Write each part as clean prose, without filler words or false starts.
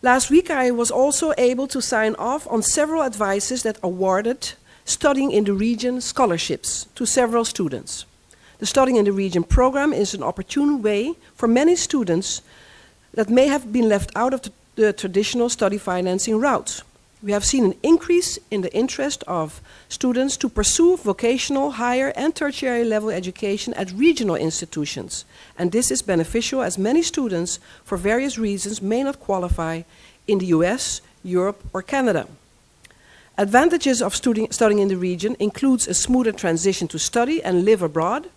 Last week, I was also able to sign off on several advices that awarded Studying in the Region scholarships to several students. The Studying in the Region program is an opportune way for many students that may have been left out of the traditional study financing route. We have seen an increase in the interest of students to pursue vocational, higher and tertiary level education at regional institutions. And this is beneficial as many students, for various reasons, may not qualify in the US, Europe or Canada. Advantages of studying in the region includes a smoother transition to study and live abroad.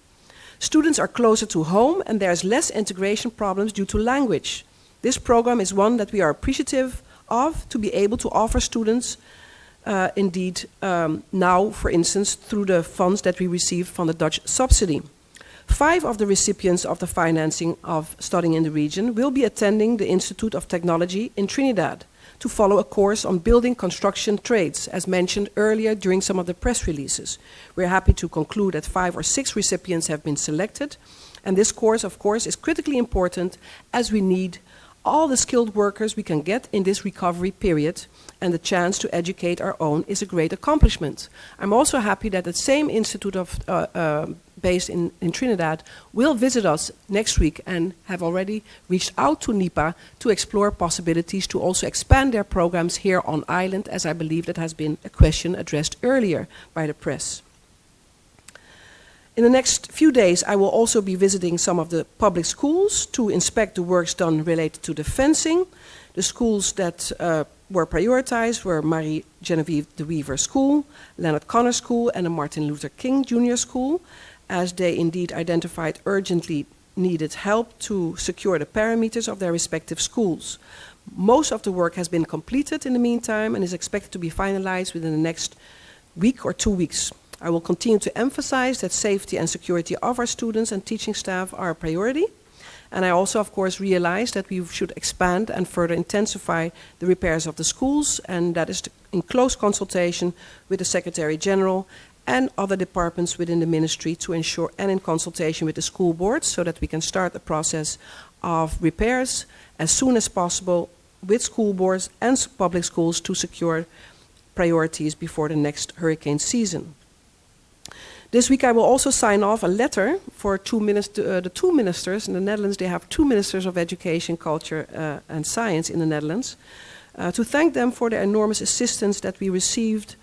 Students are closer to home and there is less integration problems due to language. This program is one that we are appreciative of to be able to offer students now, for instance, through the funds that we received from the Dutch subsidy. 5 of the recipients of the financing of studying in the region will be attending the Institute of Technology in Trinidad to follow a course on building construction trades, as mentioned earlier during some of the press releases. We're happy to conclude that 5 or 6 recipients have been selected, and this course, of course, is critically important as we need all the skilled workers we can get in this recovery period, and the chance to educate our own is a great accomplishment. I'm also happy that the same institute based in Trinidad will visit us next week and have already reached out to NIPA to explore possibilities to also expand their programs here on island, as I believe that has been a question addressed earlier by the press. In the next few days, I will also be visiting some of the public schools to inspect the works done related to the fencing. The schools that were prioritized were Marie Genevieve de Weaver School, Leonard Connor School, and the Martin Luther King Junior School, as they indeed identified urgently needed help to secure the parameters of their respective schools. Most of the work has been completed in the meantime and is expected to be finalized within the next week or 2 weeks. I will continue to emphasize that safety and security of our students and teaching staff are a priority. And I also, of course, realize that we should expand and further intensify the repairs of the schools, and that is in close consultation with the Secretary General and other departments within the ministry to ensure, and in consultation with the school boards, so that we can start the process of repairs as soon as possible with school boards and public schools to secure priorities before the next hurricane season. This week I will also sign off a letter for the 2 ministers in the Netherlands. They have 2 ministers of education, culture and science in the Netherlands, to thank them for the enormous assistance that we received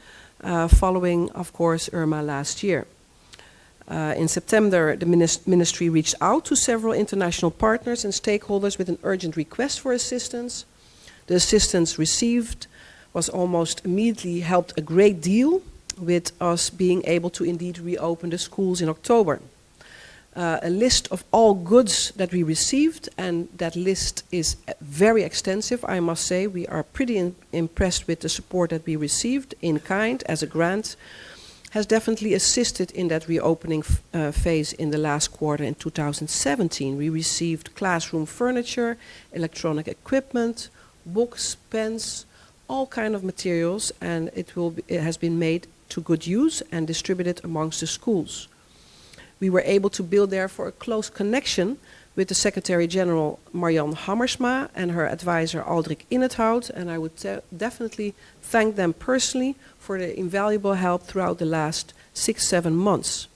following, of course, Irma last year. In September, the ministry reached out to several international partners and stakeholders with an urgent request for assistance. The assistance received was almost immediately helped a great deal with us being able to indeed reopen the schools in October. A list of all goods that we received, and that list is very extensive, I must say. We are pretty impressed with the support that we received in kind as a grant, has definitely assisted in that reopening phase in the last quarter in 2017. We received classroom furniture, electronic equipment, books, pens, all kind of materials, and it has been made to good use and distributed amongst the schools. We were able to build therefore a close connection with the Secretary General Marianne Hammersma and her advisor Aldrik Inethout, and I would definitely thank them personally for the invaluable help throughout the last 6-7 months.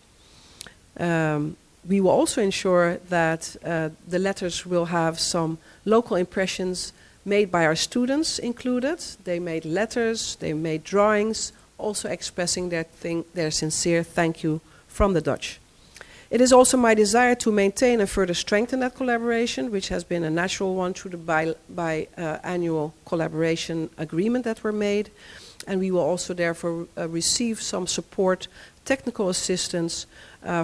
We will also ensure that the letters will have some local impressions made by our students included. They made letters, they made drawings, also expressing their sincere thank you from the Dutch. It is also my desire to maintain and further strengthen that collaboration, which has been a natural one through the biannual collaboration agreement that were made. And we will also therefore receive some support, technical assistance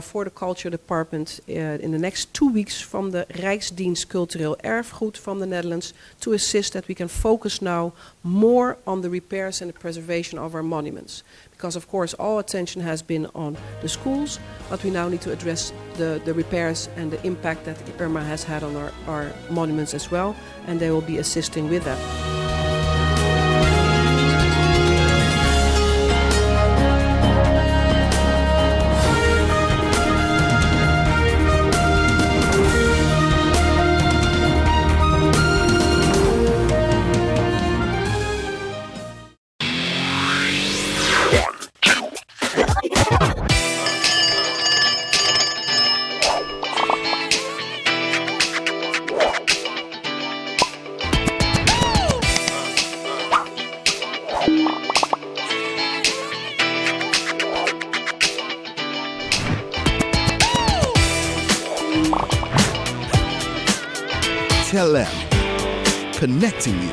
for the Culture Department in the next 2 weeks from the Rijksdienst Cultureel Erfgoed from the Netherlands to assist that we can focus now more on the repairs and the preservation of our monuments. Because of course all attention has been on the schools, but we now need to address the repairs and the impact that Irma has had on our monuments as well, and they will be assisting with that. Tell them. Connecting you.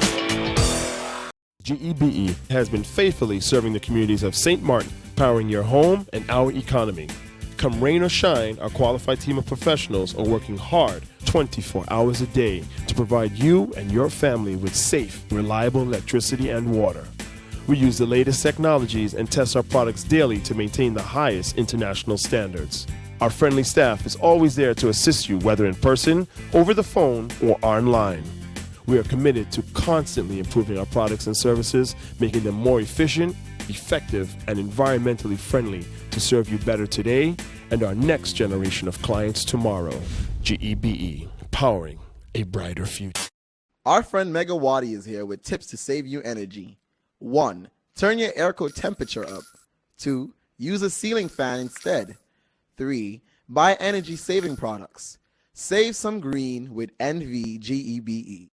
GEBE has been faithfully serving the communities of St. Martin, powering your home and our economy. Come rain or shine, our qualified team of professionals are working hard 24 hours a day to provide you and your family with safe, reliable electricity and water. We use the latest technologies and test our products daily to maintain the highest international standards. Our friendly staff is always there to assist you, whether in person, over the phone, or online. We are committed to constantly improving our products and services, making them more efficient, effective, and environmentally friendly to serve you better today and our next generation of clients tomorrow. GEBE, powering a brighter future. Our friend Megawati is here with tips to save you energy. 1. Turn your airco temperature up. 2. Use a ceiling fan instead. 3. Buy energy-saving products. Save some green with NVGEBE.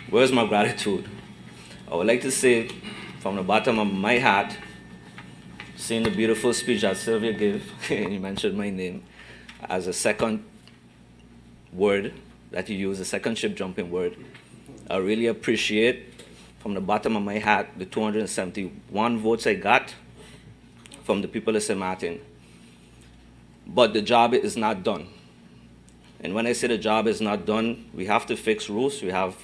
Where's my gratitude? I would like to say from the bottom of my heart, seeing the beautiful speech that Sylvia gave, and you mentioned my name, as a second word that you use, a second ship jumping word. I really appreciate from the bottom of my heart the 271 votes I got from the people of St. Martin. But the job is not done. And when I say the job is not done, we have to fix roofs, we have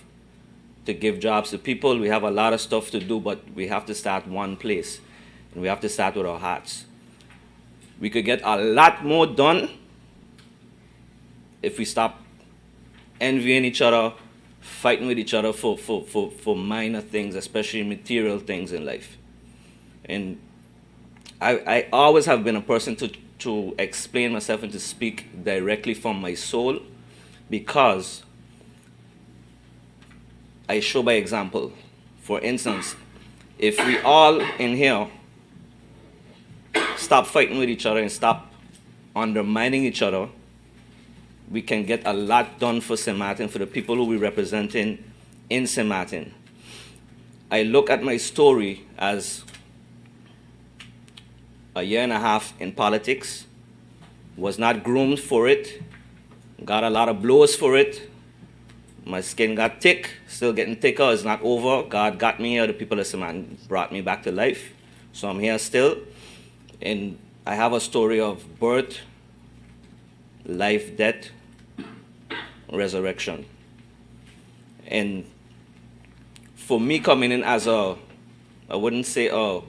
to give jobs to people. We have a lot of stuff to do, but we have to start one place. And we have to start with our hearts. We could get a lot more done if we stop envying each other, fighting with each other for minor things, especially material things in life. And I always have been a person to explain myself and to speak directly from my soul, because I show by example. For instance, if we all in here stop fighting with each other and stop undermining each other, we can get a lot done for St. Martin, for the people who we represent in St. Martin. I look at my story as a year and a half in politics, was not groomed for it, got a lot of blows for it. My skin got thick, still getting thicker, it's not over. God got me here, the people of St. Martin brought me back to life. So I'm here still. And I have a story of birth, life, death, resurrection. And for me coming in as I wouldn't say a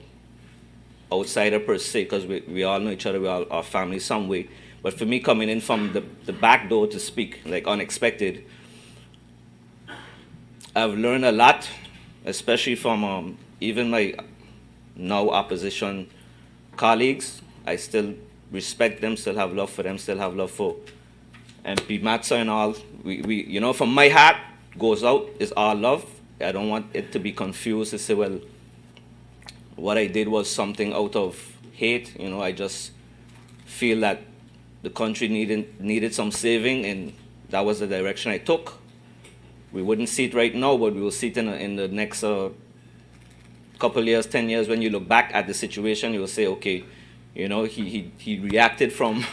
outsider per se, because we all know each other, we all are family some way. But for me coming in from the back door to speak, like unexpected, I've learned a lot, especially from even my now opposition colleagues. I still respect them, still have love for them, still have love for MP Matza and all. We you know, from my heart goes out is all love. I don't want it to be confused to say, well, what I did was something out of hate. You know, I just feel that the country needed some saving, and that was the direction I took. We wouldn't see it right now, but we will see it in the next couple years, 10 years. When you look back at the situation, you will say, okay, you know, he reacted from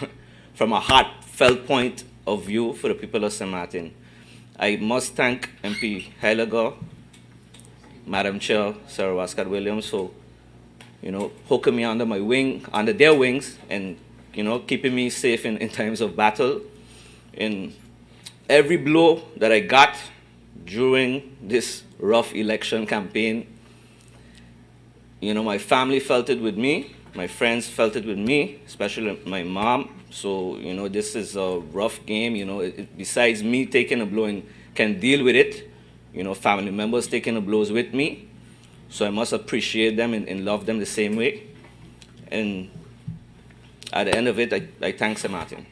a heartfelt point of view for the people of St. Martin. I must thank MP Heiliger, Madam Chair Sarah Wascott Williams, for, you know, hooking me under their wings, and, you know, keeping me safe in times of battle. And every blow that I got during this rough election campaign, you know, my family felt it with me, my friends felt it with me, especially my mom. So, you know, this is a rough game. You know, besides me taking a blow and can deal with it, you know, family members taking the blows with me. So I must appreciate them and love them the same way. And at the end of it, I thank St. Martin.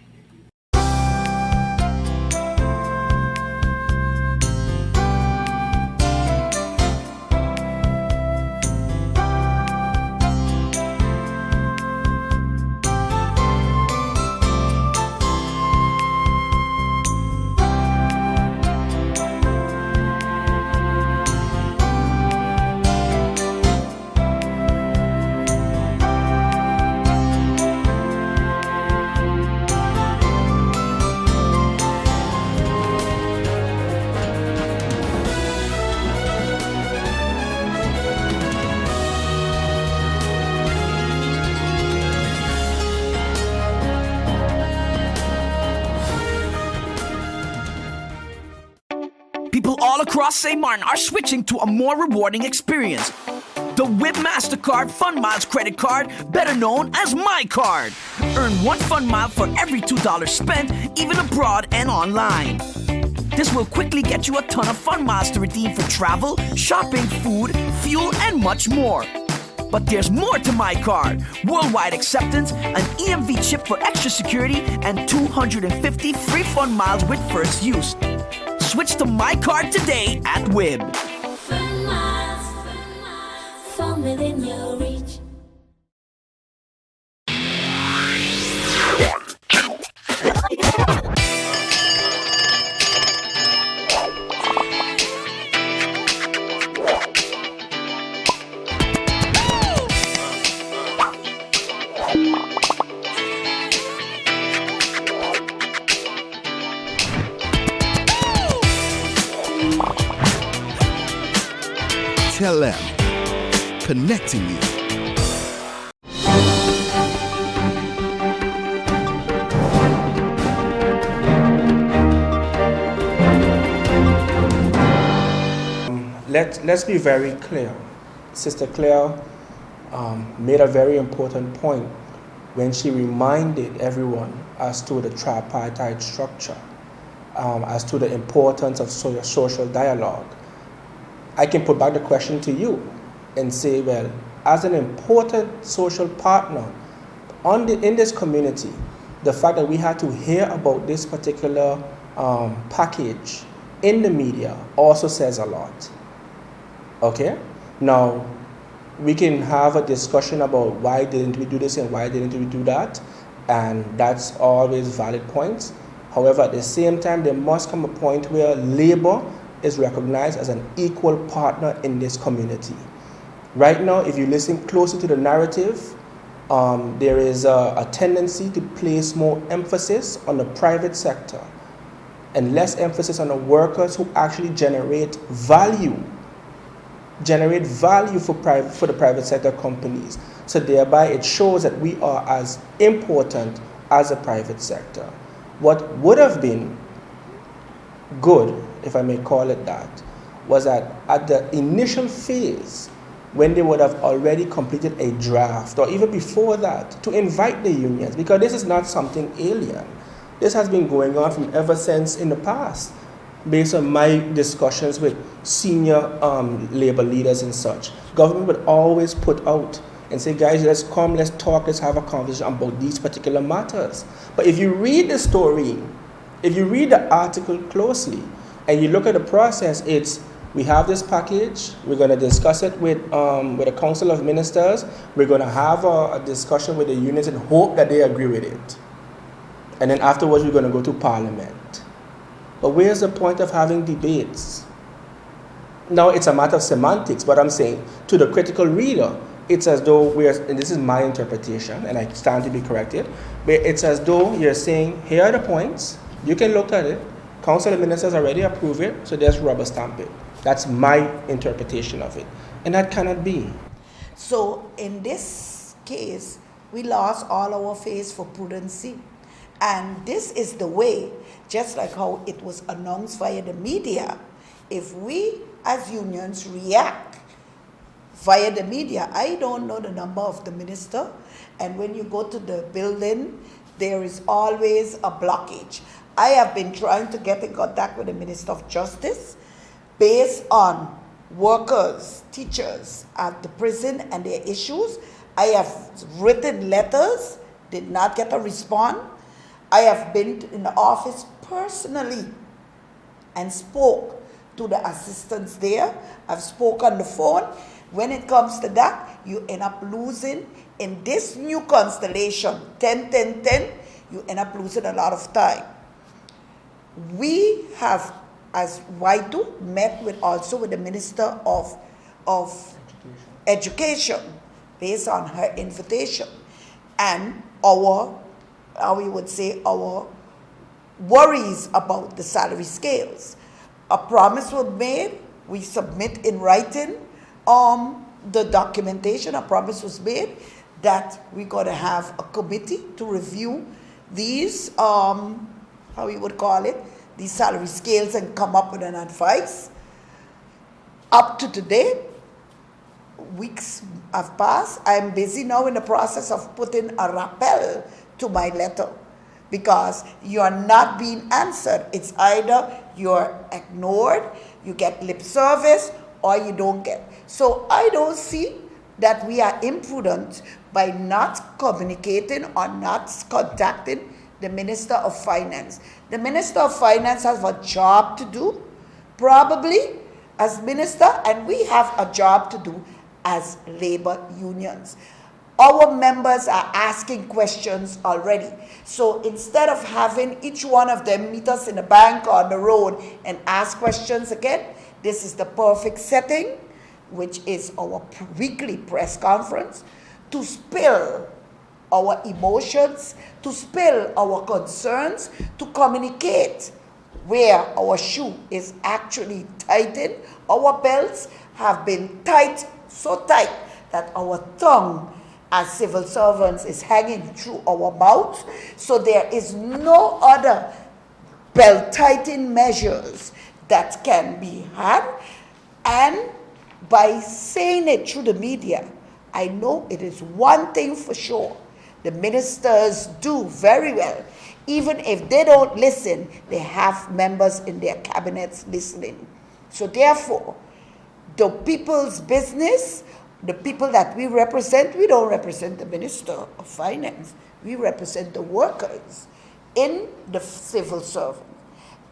People all across St. Martin are switching to a more rewarding experience. The WIB MasterCard Fun Miles credit card, better known as My Card. Earn 1 Fun Mile for every $2 spent, even abroad and online. This will quickly get you a ton of Fun Miles to redeem for travel, shopping, food, fuel, and much more. But there's more to My Card. Worldwide acceptance, an EMV chip for extra security, and 250 free Fun Miles with first use. Switch to My Card today at WIB. Fun miles, fun within your reach. Tell them. Connecting you. Let's be very clear. Sister Claire made a very important point when she reminded everyone as to the tripartite structure, as to the importance of social dialogue. I can put back the question to you and say, well, as an important social partner in this community, the fact that we had to hear about this particular package in the media also says a lot. Okay? Now, we can have a discussion about why didn't we do this and why didn't we do that, and that's always valid points. However, at the same time, there must come a point where labor is recognized as an equal partner in this community. Right now, if you listen closely to the narrative, there is a tendency to place more emphasis on the private sector and less emphasis on the workers who actually generate value for the private sector companies. So thereby it shows that we are as important as the private sector. What would have been good, if I may call it that, was that at the initial phase, when they would have already completed a draft, or even before that, to invite the unions, because this is not something alien. This has been going on from ever since in the past, based on my discussions with senior labor leaders and such. Government would always put out and say, guys, let's come, let's talk, let's have a conversation about these particular matters. But if you read the story, if you read the article closely, and you look at the process, it's, we have this package, we're going to discuss it with the Council of Ministers, we're going to have a discussion with the unions and hope that they agree with it. And then afterwards, we're going to go to Parliament. But where's the point of having debates? Now, it's a matter of semantics, but I'm saying to the critical reader, it's as though and this is my interpretation, and I stand to be corrected, but it's as though you're saying, here are the points, you can look at it, Council of Ministers already approve it, so just rubber stamp it. That's my interpretation of it. And that cannot be. So in this case, we lost all our faith for prudency. And this is the way, just like how it was announced via the media, if we as unions react via the media, I don't know the number of the minister, and when you go to the building, there is always a blockage. I have been trying to get in contact with the Minister of Justice based on workers, teachers at the prison and their issues. I have written letters, did not get a response. I have been in the office personally and spoke to the assistants there. I've spoken on the phone. When it comes to that, you end up losing in this new constellation, 10-10-10, you end up losing a lot of time. We have, as Y2, met with also with the Minister of Education based on her invitation. And our, how we would say, our worries about the salary scales. A promise was made, we submit in writing the documentation. A promise was made that we're going to have a committee to review these, how we would call it, these salary scales and come up with an advice. Up to today, weeks have passed. I'm busy now in the process of putting a rappel to my letter because you're not being answered. It's either you're ignored, you get lip service, or you don't get. So I don't see that we are imprudent by not communicating or not contacting the Minister of Finance. The Minister of Finance has a job to do, probably as minister, and we have a job to do as labor unions. Our members are asking questions already. So instead of having each one of them meet us in the bank or on the road and ask questions again, this is the perfect setting, which is our weekly press conference, to spill our emotions, to spill our concerns, to communicate where our shoe is actually tightened. Our belts have been tight, so tight that our tongue as civil servants is hanging through our mouth. So there is no other belt tightening measures that can be had. And by saying it through the media, I know it is one thing for sure. The ministers do very well. Even if they don't listen, they have members in their cabinets listening. So therefore, the people's business, the people that we represent, we don't represent the Minister of Finance. We represent the workers in the civil servant.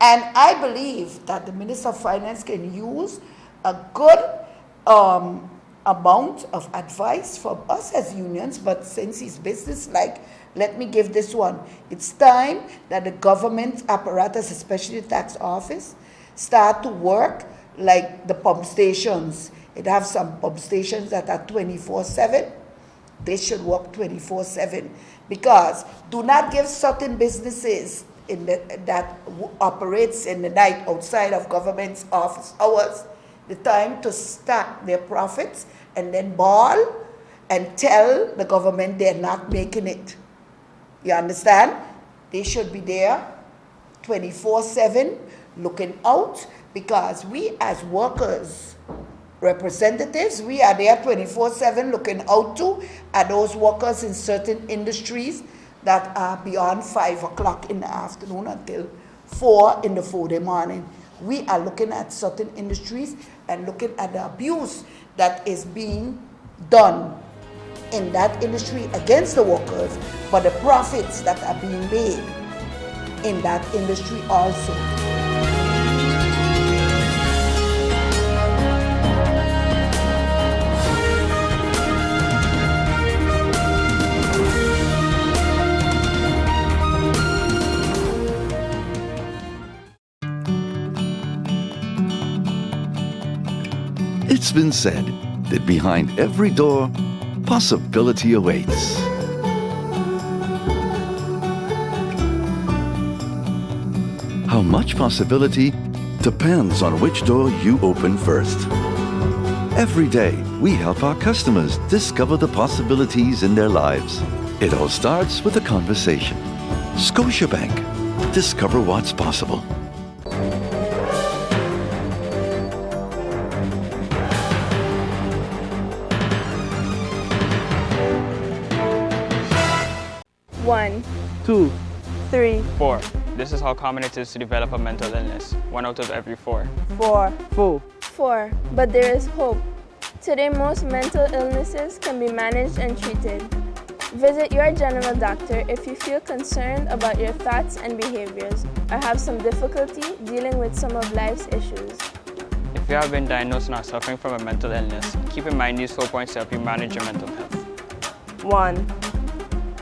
And I believe that the Minister of Finance can use a good amount of advice from us as unions, but since he's business-like, let me give this one. It's time that the government apparatus, especially the tax office, start to work like the pump stations. It have some pump stations that are 24/7. They should work 24/7 because do not give certain businesses that operates in the night outside of government's office hours the time to stack their profits and then ball and tell the government they're not making it. You understand? They should be there 24/7 looking out, because we as workers representatives, we are there 24/7 looking out to are those workers in certain industries that are beyond 5 o'clock in the afternoon until 4 in the 4 day morning. We are looking at certain industries and looking at the abuse that is being done in that industry against the workers, but the profits that are being made in that industry also. It's been said that behind every door, possibility awaits. How much possibility depends on which door you open first. Every day, we help our customers discover the possibilities in their lives. It all starts with a conversation. Scotiabank. Discover what's possible. One, 2, 3, 4. This is how common it is to develop a mental illness. 1 out of every 4. 4, 4. 4. But there is hope. Today, most mental illnesses can be managed and treated. Visit your general doctor if you feel concerned about your thoughts and behaviors or have some difficulty dealing with some of life's issues. If you have been diagnosed and are suffering from a mental illness, keep in mind these 4 points to help you manage your mental health. 1.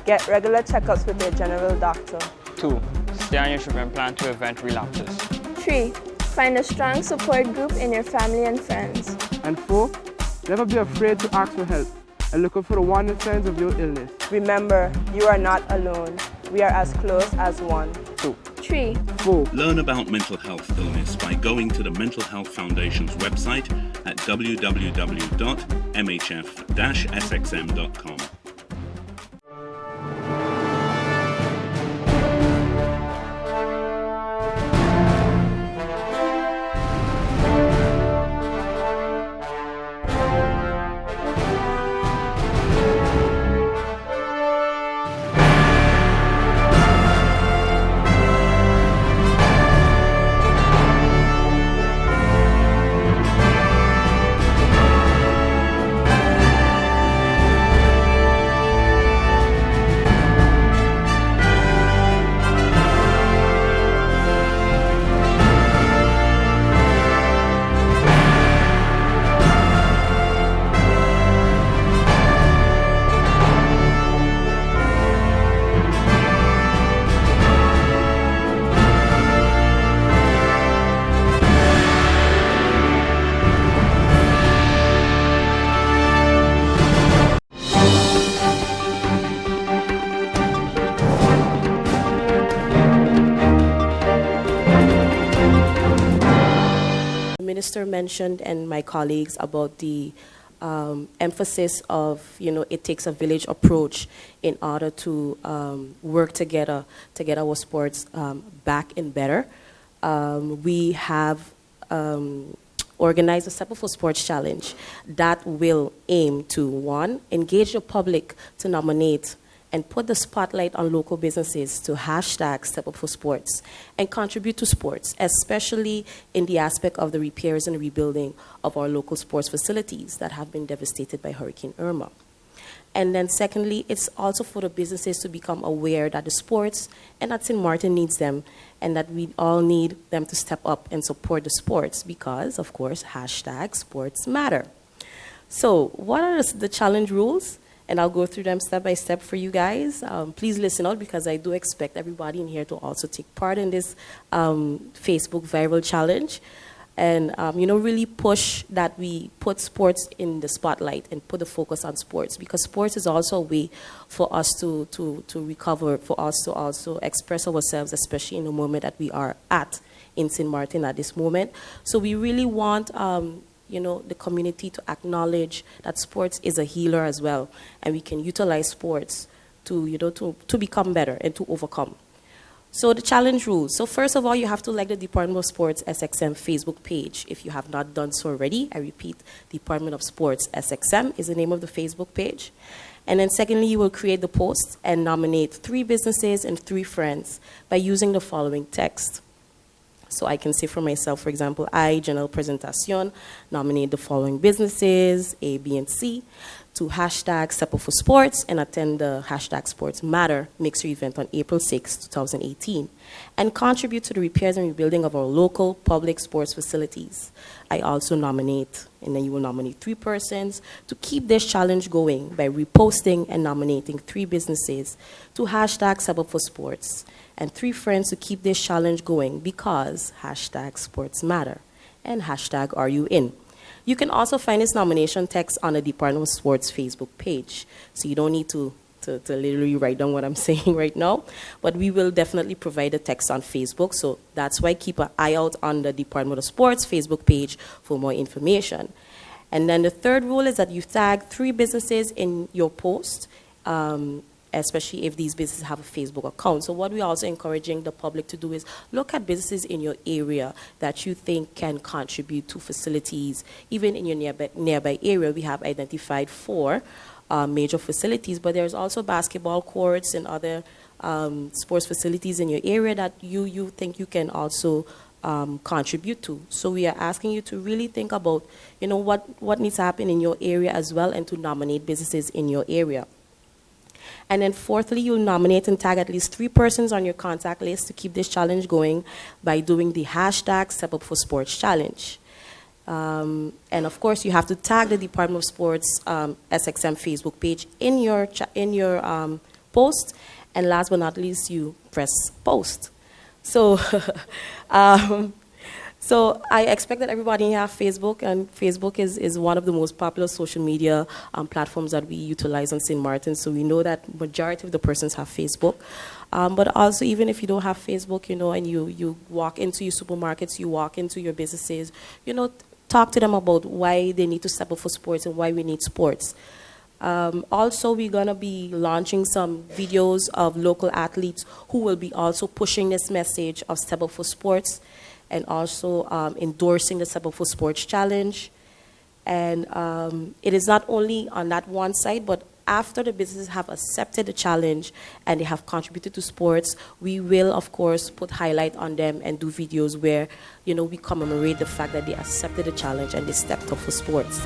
Get regular checkups with your general doctor. 2. Stay on your treatment plan to prevent relapses. 3. Find a strong support group in your family and friends. And 4. Never be afraid to ask for help and look out for the warning signs of your illness. Remember, you are not alone. We are as close as one. 2. 3. 4. Learn about mental health illness by going to the Mental Health Foundation's website at www.mhf-sxm.com. Minister mentioned and my colleagues about the emphasis of, it takes a village approach in order to work together to get our sports back and better. We have organized a Step Up for Sports Challenge that will aim to, 1, engage the public to nominate and put the spotlight on local businesses to hashtag Step Up for Sports and contribute to sports, especially in the aspect of the repairs and rebuilding of our local sports facilities that have been devastated by Hurricane Irma. And then secondly, it's also for the businesses to become aware that the sports and that St. Martin needs them and that we all need them to step up and support the sports because, of course, hashtag sports matter. So what are the challenge rules? And I'll go through them step by step for you guys. Please listen out because I do expect everybody in here to also take part in this Facebook viral challenge. And, really push that we put sports in the spotlight and put the focus on sports because sports is also a way for us to recover, for us to also express ourselves, especially in the moment that we are at in St. Martin at this moment. So we really want the community to acknowledge that sports is a healer as well, and we can utilize sports to become better and to overcome. So the challenge rules. So first of all, you have to like the Department of Sports SXM Facebook page if you have not done so already. I repeat, Department of Sports SXM is the name of the Facebook page. And then secondly, you will create the post and nominate 3 businesses and 3 friends by using the following text. So I can say for myself, for example, I, General Presentation, nominate the following businesses, A, B, and C, to hashtag Step Up for Sports and attend the hashtag Sports Matter mixer event on April 6, 2018, and contribute to the repairs and rebuilding of our local public sports facilities. I also nominate, and then you will nominate 3 persons to keep this challenge going by reposting and nominating 3 businesses to hashtag Step Up for Sports, and 3 friends to keep this challenge going because hashtag Sports Matter and hashtag Are You In. You can also find this nomination text on the Department of Sports Facebook page. So you don't need to literally write down what I'm saying right now, but we will definitely provide the text on Facebook. So that's why keep an eye out on the Department of Sports Facebook page for more information. And then the third rule is that you tag 3 businesses in your post, especially if these businesses have a Facebook account. So what we're also encouraging the public to do is look at businesses in your area that you think can contribute to facilities. Even in your nearby area, we have identified 4 major facilities, but there's also basketball courts and other sports facilities in your area that you think you can also contribute to. So we are asking you to really think about, what needs to happen in your area as well, and to nominate businesses in your area. And then fourthly, you'll nominate and tag at least 3 persons on your contact list to keep this challenge going by doing the hashtag Step Up for Sports Challenge. And of course, you have to tag the Department of Sports SXM Facebook page in your post. And last but not least, you press post. So, so I expect that everybody here have Facebook, and Facebook is one of the most popular social media platforms that we utilize on St. Martin. So we know that majority of the persons have Facebook. But also, even if you don't have Facebook, and you walk into your supermarkets, you walk into your businesses, talk to them about why they need to step up for sports and why we need sports. Also, we're going to be launching some videos of local athletes who will be also pushing this message of Step Up for Sports, and also endorsing the Step Up for Sports Challenge. And it is not only on that one side, but after the businesses have accepted the challenge and they have contributed to sports, we will, of course, put highlight on them and do videos where, we commemorate the fact that they accepted the challenge and they stepped up for sports.